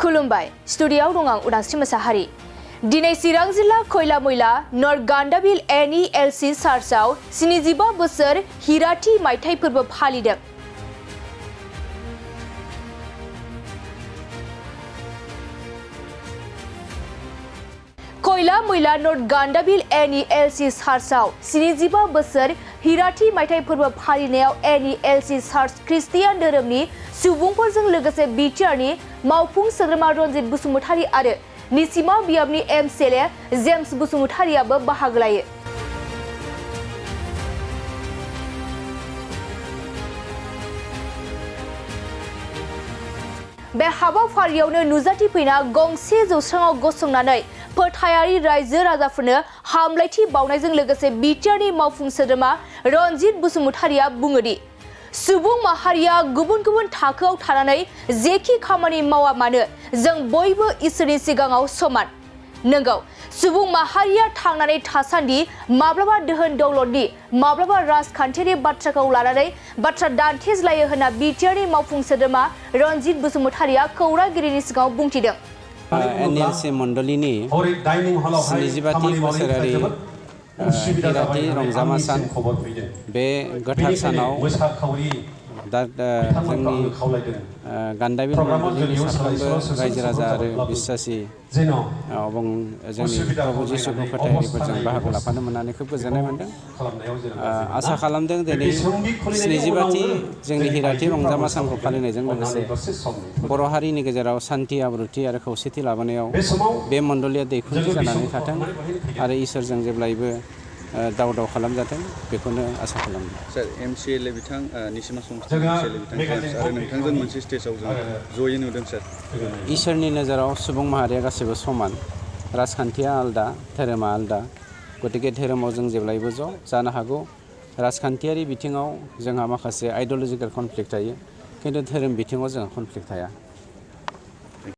खुलुमबाय स्टुडियोआव दं आं उदांस्रि मोसाहारि। दिनै चिरां जिल्ला कयल मयल नर्थ गान्दाबिल NELC चार्चआव 75 बोसोर हिराथि मायथाइ फोरबो फालिदों। कयल मयल नर्थ गान्दाबिल NELC चार्चआव 75 बोसोर हिराथि मायथाइ फोरबो फालिनायाव NELC चार्च ख्रिस्टियान धोरोमनि सुबुंफोरजों लोगोसे बिटिआरनि मावफुं सोद्रोमा रनजित बसुमतारी आरो निसिमा बियाबनि MCLA जेम्स बसुमतारीआबो बाहागो लायो। बे हाबाफारियावनो नुजाथिफैना गंसे जौस्राङाव गसंनानै फोथायारि रायजो राजाफोरनो हामलायथि बावनायजों लोगोसे बिटिआरनि मावफुं सोद्रोमा रनजित बसुमतारीआ बुङोदि सुबुं माहारिया गुबुन गुबुन थाखोआव थानानै जेखि खामानि मावा मानो जों बयबो इसोरनि सिगाङाव समान। नंगौ, सुबुं माहारिया थांनानै थासान्दि माब्लाबा दोहोन दौलतनि माब्लाबा राजखान्थियारि बाथ्राखौ लानानै बाथ्रा दान्थेज्लायो होनना बिटिआरनि मावफुं सोद्रोमा रनजित बसुमतारीआ खौरांगिरिनि सिगाङाव बुंथिदों। NLC मण्डलिनि 75थि बोसोरारि हिराथि रंजामा सान बे गोथार सानाव दा जोंनि गान्दाबिल मण्डलिनि साफ्रोमबो रायजो राजा आरो बिश्वासी जोंनि प्रभु जिसुखौ फोथायारिफोरजों बाहागो लाफानो मोननानै खोब गोजोननाय मोनदों। आसा खालामदों दिनै 75थि जोंनि हिराथि रंजामा सानखौ फालिनायजों लोगोसे बर' हारिनि गेजेराव सान्थि आब्रुथि आरो खौसेथि लाबोनायाव बे मण्डलिया दैखुनजि जानानै थाथों आरो इसोरजों जेब्लायबो दाव दाव खालामजाथों बेखौनो आसा खालामदों। सार MCLA बिथां निसिमा MCLA बिथां जेम्स आरो नोंथांजों मोनसे स्टेजआव जों जयै नुदों सार। इसोरनि नोजोराव सुबुं माहारिया गासैबो समान, राजखान्थिया आलदा, धोरोमा आलदा, गतिके धोरोमाव जों जेब्लायबो ज' जानो हागौ। राजखान्थियारि बिथिङाव जोंहा माखासे आइडिय'लजिकेल कनफ्लिक्ट थायो, खिन्थु धोरोम बिथिङाव जोंहा कनफ्लिक्ट थाया।